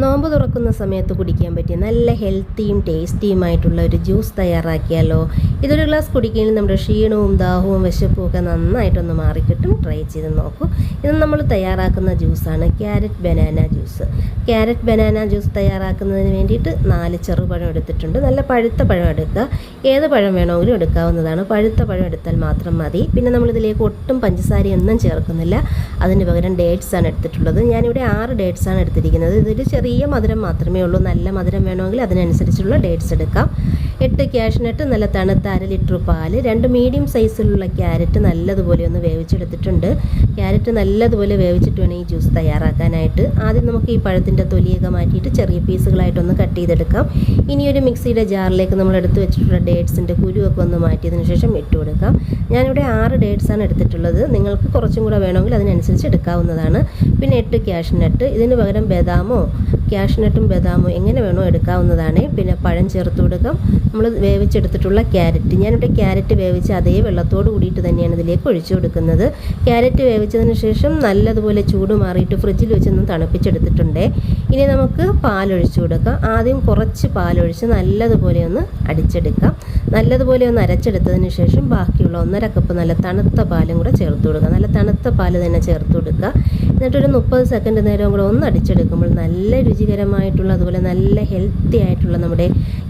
നോമ്പ് തുറക്കുന്ന സമയത്ത് കുടിക്കാൻ പറ്റിയ നല്ല ഹെൽത്തിയും ടേസ്റ്റിയുമായിട്ടുള്ള ഒരു ജ്യൂസ് തയ്യാറാക്കിയാലോ. ഇതൊരു ഗ്ലാസ് കുടിക്കുകയും നമ്മുടെ ക്ഷീണവും ദാഹവും വിശപ്പും ഒക്കെ നന്നായിട്ടൊന്ന് മാറിക്കിട്ടും. ട്രൈ ചെയ്ത് നോക്കൂ. ഇത് നമ്മൾ തയ്യാറാക്കുന്ന ജ്യൂസാണ് carrot banana juice. Carrot banana juice തയ്യാറാക്കുന്നതിന് വേണ്ടിയിട്ട് 4 ചെറുപഴം എടുത്തിട്ടുണ്ട്. നല്ല പഴുത്ത പഴം എടുക്കുക. ഏത് പഴം വേണമെങ്കിലും എടുക്കാവുന്നതാണ്. പഴുത്ത പഴം എടുത്താൽ മാത്രം മതി. പിന്നെ നമ്മളിതിലേക്ക് ഒട്ടും പഞ്ചസാരയൊന്നും ചേർക്കുന്നില്ല. അതിന് പകരം ഡേറ്റ്സ് ആണ് എടുത്തിട്ടുള്ളത്. ഞാനിവിടെ 6 ഡേറ്റ്സ് ആണ് എടുത്തിരിക്കുന്നത്. ഇതൊരു ചെറിയ മധുരം മാത്രമേ ഉള്ളൂ. നല്ല മധുരം വേണമെങ്കിൽ അതിനനുസരിച്ചുള്ള ഡേറ്റ്സ് എടുക്കാം. 8 കാഷ്നട്ട്, നല്ല തണുത്ത 1/2 ലിറ്റർ പാല്, 2 മീഡിയം സൈസിലുള്ള ക്യാരറ്റ് നല്ലതുപോലെ ഒന്ന് വേവിച്ചെടുത്തിട്ടുണ്ട്. ക്യാരറ്റ് നല്ലതുപോലെ വേവിച്ചിട്ട് വേണം ഈ ജ്യൂസ് തയ്യാറാക്കാനായിട്ട്. ആദ്യം നമുക്ക് ഈ പഴത്തിൻ്റെ തൊലിയൊക്കെ മാറ്റിയിട്ട് ചെറിയ പീസുകളായിട്ടൊന്ന് കട്ട് ചെയ്തെടുക്കാം. ഇനി ഒരു മിക്സിയുടെ ജാറിലേക്ക് നമ്മൾ എടുത്ത് വെച്ചിട്ടുള്ള ഡേറ്റ്സിൻ്റെ കുരുവൊക്കെ ഒന്ന് മാറ്റിയതിന് ശേഷം ഇട്ട് കൊടുക്കാം. ഞാനിവിടെ 6 ഡേറ്റ്സ് ആണ് എടുത്തിട്ടുള്ളത്. നിങ്ങൾക്ക് കുറച്ചും കൂടെ വേണമെങ്കിൽ അതിനനുസരിച്ച് എടുക്കാവുന്നതാണ്. പിന്നെ 8 കാഷ്നട്ട്, ഇതിന് പകരം ബദാമോ കാഷ്നട്ടും ബദാമോ എങ്ങനെ വേണോ എടുക്കാവുന്നതാണ്. പിന്നെ പഴം ചേർത്ത് കൊടുക്കാം. നമ്മൾ വേവിച്ചെടുത്തിട്ടുള്ള ക്യാരറ്റ്, ഞാനിവിടെ ക്യാരറ്റ് വേവിച്ച് അതേ വെള്ളത്തോട് കൂടിയിട്ട് തന്നെയാണ് ഇതിലേക്ക് ഒഴിച്ചു കൊടുക്കുന്നത്. ക്യാരറ്റ് വേവിച്ചതിന് ശേഷം നല്ലതുപോലെ ചൂട് മാറിയിട്ട് ഫ്രിഡ്ജിൽ വെച്ചൊന്ന് തണുപ്പിച്ചെടുത്തിട്ടുണ്ട്. ഇനി നമുക്ക് പാലൊഴിച്ചു കൊടുക്കാം. ആദ്യം കുറച്ച് പാലൊഴിച്ച് നല്ലതുപോലെ ഒന്ന് അടിച്ചെടുക്കാം. നല്ലതുപോലെ ഒന്ന് അരച്ചെടുത്തതിന് ശേഷം ബാക്കിയുള്ള 1/2 കപ്പ് നല്ല തണുത്ത പാലും കൂടെ ചേർത്ത് കൊടുക്കുക. നല്ല തണുത്ത പാല് തന്നെ ചേർത്ത് കൊടുക്കുക. എന്നിട്ടൊരു 30 സെക്കൻഡ് നേരം കൂടെ ഒന്ന് അടിച്ചെടുക്കുമ്പോൾ നല്ല രുചികരമായിട്ടുള്ള, അതുപോലെ നല്ല ഹെൽത്തി ആയിട്ടുള്ള നമ്മുടെ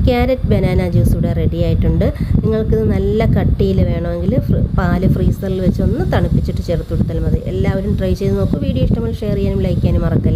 ക്യാരറ്റ് ബനാന ജ്യൂസ് ഇവിടെ റെഡി ആയിട്ടുണ്ട്. നിങ്ങൾക്കിത് നല്ല കട്ടിയിൽ വേണമെങ്കിൽ പാല് ഫ്രീസറിൽ വെച്ച് ഒന്ന് തണുപ്പിച്ചിട്ട് ചേർത്ത് കൊടുത്താൽ മതി. എല്ലാവരും ട്രൈ ചെയ്ത് നോക്കൂ. വീഡിയോ ഇഷ്ടമായി ഷെയർ ചെയ്യാനും ലൈക്ക് ചെയ്യാനും മറക്കല്ല.